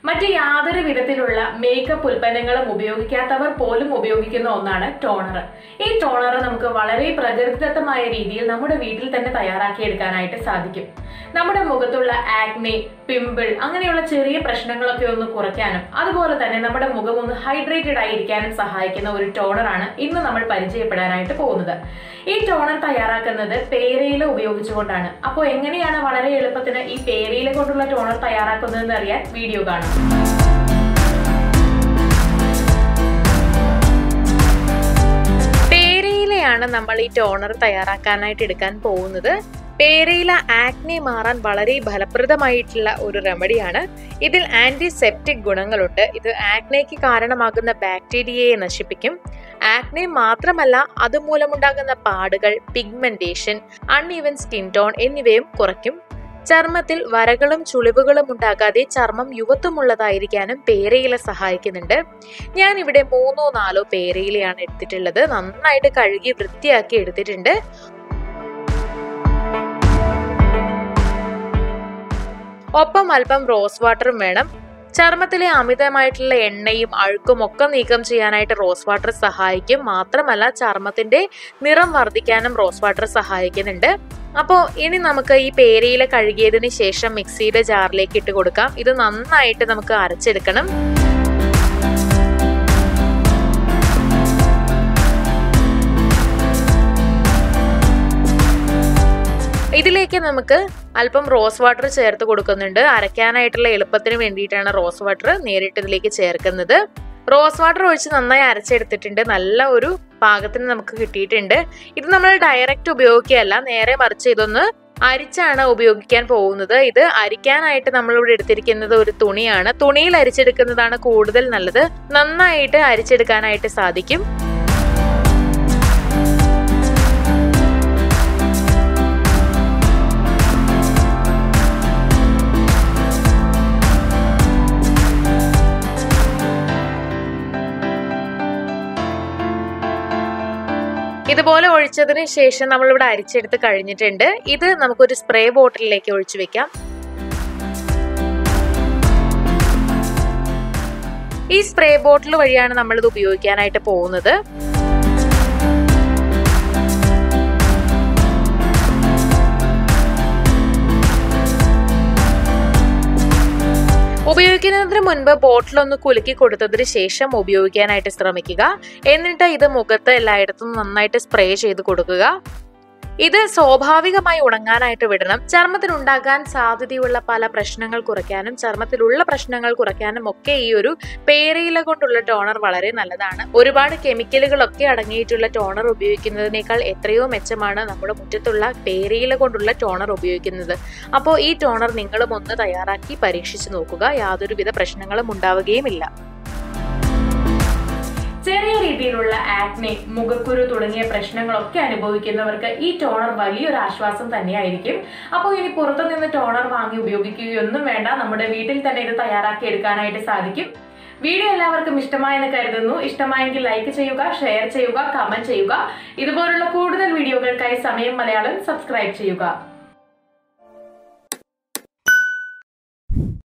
മറ്റ് യാതൊരു വിധത്തിലുള്ള മേക്കപ്പ് ഉൽപ്പന്നങ്ങളും ഉപയോഗിക്കാത്തവർ പോലും ഉപയോഗിക്കുന്ന ഒന്നാണ് ടോണർ. ഈ ടോണർ നമുക്ക് വളരെ പ്രകൃതിദത്തമായ രീതിയിൽ നമ്മുടെ വീട്ടിൽ തന്നെ തയ്യാറാക്കിയെടുക്കാനായിട്ട് സാധിക്കും. നമ്മുടെ മുഖത്തുള്ള ആക്നെ, പിമ്പിൾ അങ്ങനെയുള്ള ചെറിയ പ്രശ്നങ്ങളൊക്കെ ഒന്ന് കുറയ്ക്കാനും അതുപോലെ തന്നെ നമ്മുടെ മുഖം ഒന്ന് ഹൈഡ്രേറ്റഡ് ആയിരിക്കാനും സഹായിക്കുന്ന ഒരു ടോണറാണ് ഇന്ന് നമ്മൾ പരിചയപ്പെടാനായിട്ട് പോകുന്നത്. ഈ ടോണർ തയ്യാറാക്കുന്നത് പേരയില ഉപയോഗിച്ചുകൊണ്ടാണ്. അപ്പോൾ എങ്ങനെയാണ് വളരെ എളുപ്പത്തിന് ഈ പേരയില കൊണ്ടുള്ള ടോണർ തയ്യാറാക്കുന്നതെന്ന് അറിയാൻ വീഡിയോ കാണാം. പേരയിലയാണ് നമ്മൾ ഈ ടോണർ തയ്യാറാക്കാനായിട്ട് എടുക്കാൻ പോകുന്നത്. പേരയില ആക്നെ മാറാൻ വളരെ ഫലപ്രദമായിട്ടുള്ള ഒരു റെമഡിയാണ്. ഇതിൽ ആന്റിസെപ്റ്റിക് ഗുണങ്ങളുണ്ട്. ഇത് ആക്നെക്ക് കാരണമാകുന്ന ബാക്ടീരിയയെ നശിപ്പിക്കും. ആക്നെ മാത്രമല്ല, അതുമൂലമുണ്ടാകുന്ന പാടുകൾ, പിഗ്മെന്റേഷൻ, അൺഈവൻ സ്കിൻ ടോൺ എന്നിവയും കുറയ്ക്കും. ചർമ്മത്തിൽ വരകളും ചുളിവുകളും ഉണ്ടാകാതെ ചർമ്മം യുവത്വമുള്ളതായിരിക്കാനും പേരയില സഹായിക്കുന്നുണ്ട്. ഞാൻ ഇവിടെ 3-4 പേരയിലയാണ് എടുത്തിട്ടുള്ളത്. നന്നായിട്ട് കഴുകി വൃത്തിയാക്കി എടുത്തിട്ടുണ്ട്. ഒപ്പം അല്പം റോസ് വാട്ടറും വേണം. ചർമ്മത്തിലെ അമിതമായിട്ടുള്ള എണ്ണയും അഴുക്കും ഒക്കെ നീക്കം ചെയ്യാനായിട്ട് റോസ് വാട്ടർ സഹായിക്കും. മാത്രമല്ല, ചർമ്മത്തിന്റെ നിറം വർദ്ധിക്കാനും റോസ് വാട്ടർ സഹായിക്കുന്നുണ്ട്. അപ്പോൾ ഇനി നമുക്ക് ഈ പേരയില കഴുകിയതിന് ശേഷം മിക്സിയുടെ ജാറിലേക്ക് ഇട്ട് കൊടുക്കാം. ഇത് നന്നായിട്ട് നമുക്ക് അരച്ചെടുക്കണം. ഇതിലേക്ക് നമുക്ക് അല്പം റോസ് വാട്ടർ ചേർത്ത് കൊടുക്കുന്നുണ്ട്. അരയ്ക്കാനായിട്ടുള്ള എളുപ്പത്തിന് വേണ്ടിയിട്ടാണ് റോസ് വാട്ടർ നേരിട്ട് ഇതിലേക്ക് ചേർക്കുന്നത്. റോസ് വാട്ടർ ഒഴിച്ച് നന്നായി അരച്ചെടുത്തിട്ടുണ്ട്. നല്ല ഒരു പാകത്തിന് നമുക്ക് കിട്ടിയിട്ടുണ്ട്. ഇത് നമ്മൾ ഡയറക്റ്റ് ഉപയോഗിക്കുകയല്ല, നേരെ മറിച്ച് ഇതൊന്ന് അരിച്ചാണ് ഉപയോഗിക്കാൻ പോകുന്നത്. ഇത് അരിക്കാനായിട്ട് നമ്മളിവിടെ എടുത്തിരിക്കുന്നത് ഒരു തുണിയാണ്. തുണിയിൽ അരിച്ചെടുക്കുന്നതാണ് കൂടുതൽ നല്ലത്. നന്നായിട്ട് അരിച്ചെടുക്കാനായിട്ട് സാധിക്കും. ഇതുപോലെ ഒഴിച്ചതിന് ശേഷം നമ്മളിവിടെ അരിച്ചെടുത്ത് കഴിഞ്ഞിട്ടുണ്ട്. ഇത് നമുക്കൊരു സ്പ്രേ ബോട്ടിലേക്ക് ഒഴിച്ചു വെക്കാം. ഈ സ്പ്രേ ബോട്ടിൽ വഴിയാണ് നമ്മളിത് ഉപയോഗിക്കാനായിട്ട് പോകുന്നത്. ഉപയോഗിക്കുന്നതിന് മുൻപ് ബോട്ടിൽ ഒന്ന് കുലുക്കി കൊടുത്തതിന് ശേഷം ഉപയോഗിക്കാനായിട്ട് ശ്രമിക്കുക. എന്നിട്ട് ഇത് മുഖത്ത് എല്ലായിടത്തും നന്നായിട്ട് സ്പ്രേ ചെയ്ത് കൊടുക്കുക. ഇത് സ്വാഭാവികമായി ഉണങ്ങാനായിട്ട് വിടണം. ചർമ്മത്തിനുണ്ടാകാൻ സാധ്യതയുള്ള പല പ്രശ്നങ്ങൾ കുറയ്ക്കാനും ചർമ്മത്തിലുള്ള പ്രശ്നങ്ങൾ കുറയ്ക്കാനും ഒക്കെ ഈ ഒരു പേരയില കൊണ്ടുള്ള ടോണർ വളരെ നല്ലതാണ്. ഒരുപാട് കെമിക്കലുകളൊക്കെ അടങ്ങിയിട്ടുള്ള ടോണർ ഉപയോഗിക്കുന്നതിനേക്കാൾ എത്രയോ മെച്ചമാണ് നമ്മുടെ മുറ്റത്തുള്ള പേരയില കൊണ്ടുള്ള ടോണർ ഉപയോഗിക്കുന്നത്. അപ്പോൾ ഈ ടോണർ നിങ്ങളും ഒന്ന് തയ്യാറാക്കി പരീക്ഷിച്ച് നോക്കുക. യാതൊരുവിധ പ്രശ്നങ്ങളും ഉണ്ടാവുകയുമില്ല. ചെറിയ രീതിയിലുള്ള ആക്നെ, മുഖക്കുരു തുടങ്ങിയ പ്രശ്നങ്ങളൊക്കെ അനുഭവിക്കുന്നവർക്ക് ഈ ടോണർ വലിയൊരു ആശ്വാസം തന്നെയായിരിക്കും. അപ്പോൾ ഇനി പുറത്തുനിന്ന് ടോണർ വാങ്ങി ഉപയോഗിക്കുകയൊന്നും വേണ്ട. നമ്മുടെ വീട്ടിൽ തന്നെ ഇത് തയ്യാറാക്കി എടുക്കാനായിട്ട് സാധിക്കും. വീഡിയോ എല്ലാവർക്കും ഇഷ്ടമായെന്ന് കരുതുന്നു. ഇഷ്ടമായെങ്കിൽ ലൈക്ക് ചെയ്യുക, ഷെയർ ചെയ്യുക, കമന്റ് ചെയ്യുക. ഇതുപോലുള്ള കൂടുതൽ വീഡിയോകൾക്കായി സമയം മലയാളം സബ്സ്ക്രൈബ് ചെയ്യുക.